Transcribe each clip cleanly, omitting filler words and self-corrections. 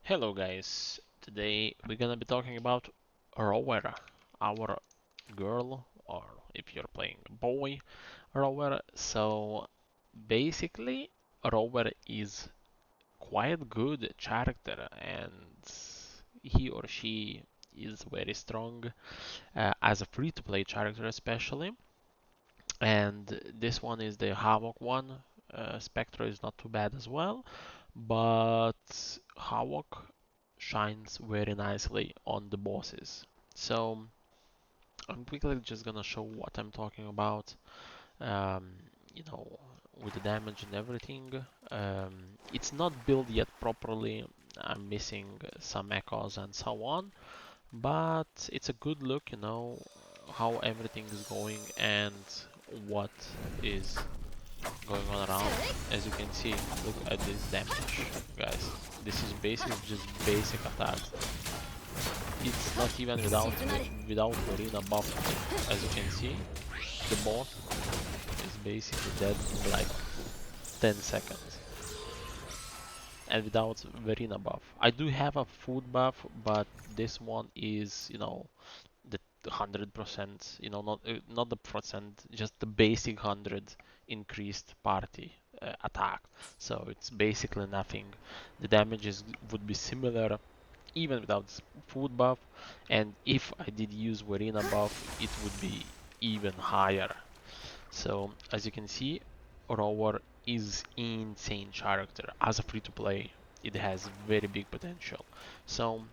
Hello guys, today we're gonna be talking about Rover, our girl, or if you're playing boy, Rover. So basically, Rover is quite good character and he or she is very strong as a free-to-play character especially. And this one is the Havoc one. Spectre is not too bad as well, but Havoc shines very nicely on the bosses. So I'm quickly just gonna show what I'm talking about. Um, you know, with the damage and everything. It's not built yet properly. I'm missing some echoes and so on, but it's a good look, how everything is going and what is going on around. As you can see, look at this damage, guys. This is basically just basic attacks. It's not even without Marina buff. As you can see, the boss is basically dead in like 10 seconds. And without Verina buff. I do have a food buff, but this one is, the 100%, not the percent, just the basic 100 increased party attack. So it's basically nothing. The damages would be similar even without food buff, and if I did use Verina buff, it would be even higher. So as you can see, Rover is insane character. As a free-to-play, it has very big potential. So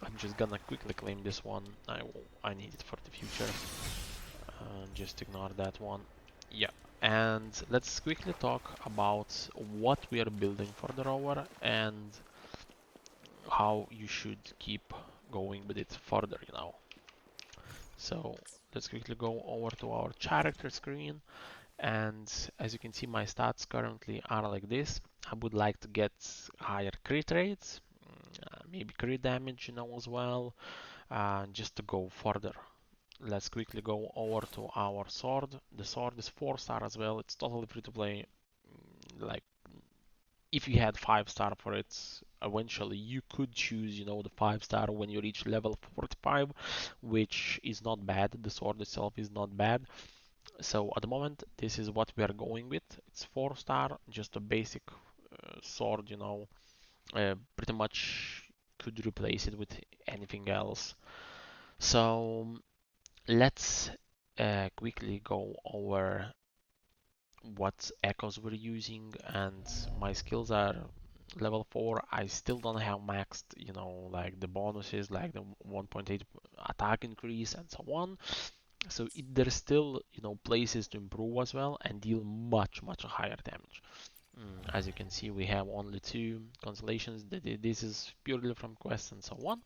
I'm just gonna quickly claim this one. I need it for the future. Just ignore that one. Yeah, and let's quickly talk about what we are building for the rover and how you should keep going with it further. So let's quickly go over to our character screen, and as you can see, my stats currently are like this. I would like to get higher crit rates, maybe crit damage, as well, just to go further. Let's quickly go over to our sword. The sword is 4-star as well. It's totally free to play. Like, if you had 5-star for it, eventually you could choose, the 5-star when you reach level 45, which is not bad. The sword itself is not bad. So at the moment, this is what we are going with. It's 4-star, just a basic sword, pretty much could replace it with anything else. So let's quickly go over what echoes we're using, and my skills are level 4. I still don't have maxed, like the bonuses, like the 1.8 attack increase and so on. So there's still, places to improve as well and deal much higher damage. As you can see, we have only 2 constellations. This is purely from quests and so on.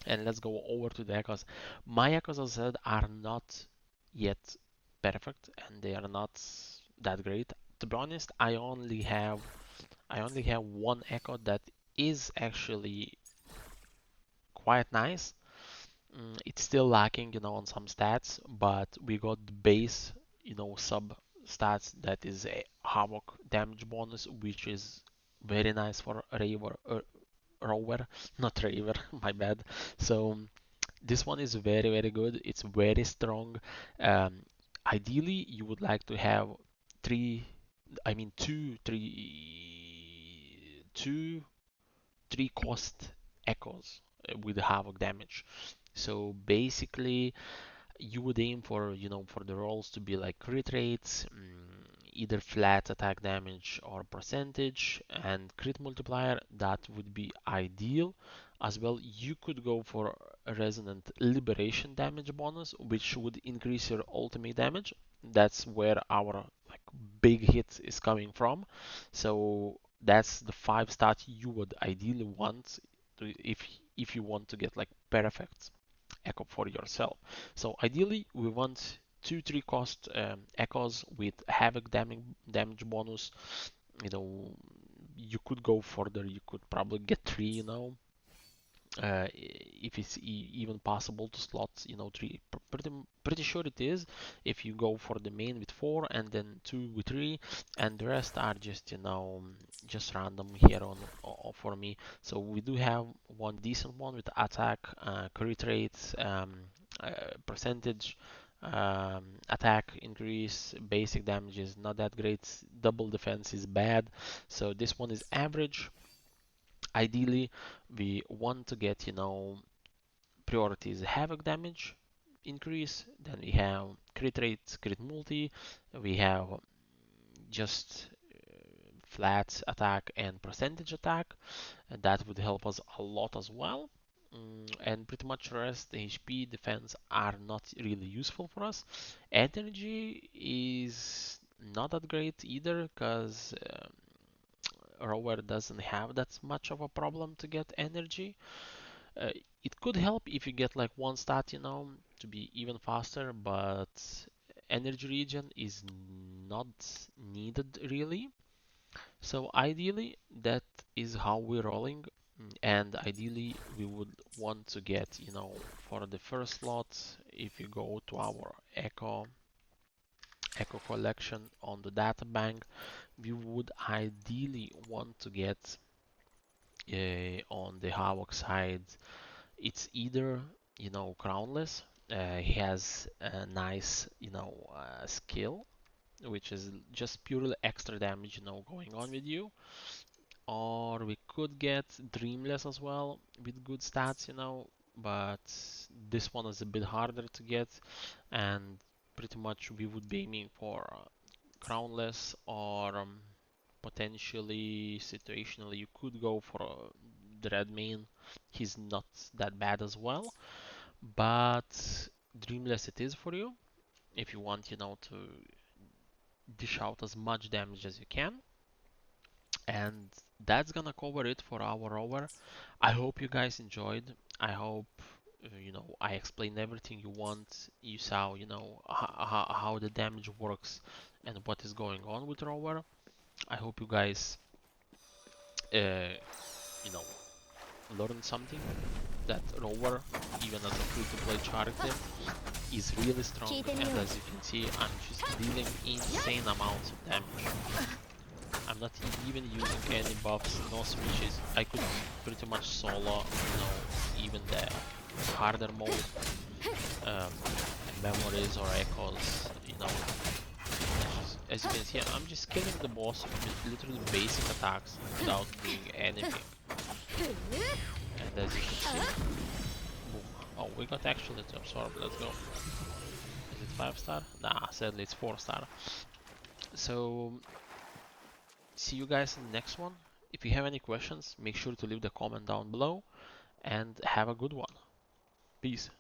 And let's go over to the echoes. My echoes, as I said, are not yet perfect, and they are not that great. To be honest, I only have one echo that is actually quite nice. It's still lacking, on some stats, but we got the base, sub stats that is a Havoc damage bonus, which is very nice for Rover, not Raver, my bad. So this one is very good. It's very strong. Um, Ideally, you would like to have three, I mean two, three cost echoes with Havoc damage. So basically, you would aim for, for the rolls to be like crit rates, either flat attack damage or percentage, and crit multiplier. That would be ideal. As well, you could go for a resonant liberation damage bonus, which would increase your ultimate damage. That's where our like big hit is coming from. So that's the 5 stat you would ideally want if you want to get like perfect echo for yourself. So ideally, we want 2-3 cost echoes with Havoc damage bonus. You know, you could go further. You could probably get 3. if it's even possible to slot, you know, three. Pretty sure it is. If you go for the main with four and then two with three, and the rest are just, you know, just random here on for me. So we do have one decent one with attack, crit rate, percentage, attack increase, basic damage is not that great, double defense is bad. So this one is average. Ideally, we want to get, you know, priority is Havoc damage increase. Then we have crit rate, crit multi. We have just flat attack and percentage attack. And that would help us a lot as well. And pretty much the rest, the HP, defense are not really useful for us. Energy is not that great either because Rover doesn't have that much of a problem to get energy. Uh, it could help if you get like one stat, you know, to be even faster, but energy regen is not needed really. So ideally, that is how we're rolling, and ideally we would want to get, you know, for the first slot, if you go to our echo collection on the data bank, we would ideally want to get on the Havoc side, it's either, you know, crownless. He has a nice, you know, skill, which is just purely extra damage, you know, going on with you. Or we could get dreamless as well with good stats, you know, but this one is a bit harder to get, and pretty much we would be aiming for crownless or potentially situationally you could go for the red main. He's not that bad as well, but dreamless it is for you if you want, you know, to dish out as much damage as you can. And that's gonna cover it for our rover. I hope you guys enjoyed. I hope you know, I explained everything you want. You saw, you know, how the damage works and what is going on with rover. I hope you guys you know, learned something, that rover, even as a free-to-play character, is really strong, and as you can see, I'm just dealing insane amounts of damage. I'm not even using any buffs, no switches. I could pretty much solo, you know, even the harder mode, memories or echoes, you know. As you can see, I'm just killing the boss with literally basic attacks without doing anything. And as you can see, boom. Oh, we got actually to absorb, let's go. Is it 5 star? Nah, sadly it's 4 star. So, see you guys in the next one. If you have any questions, make sure to leave the comment down below and have a good one. Peace.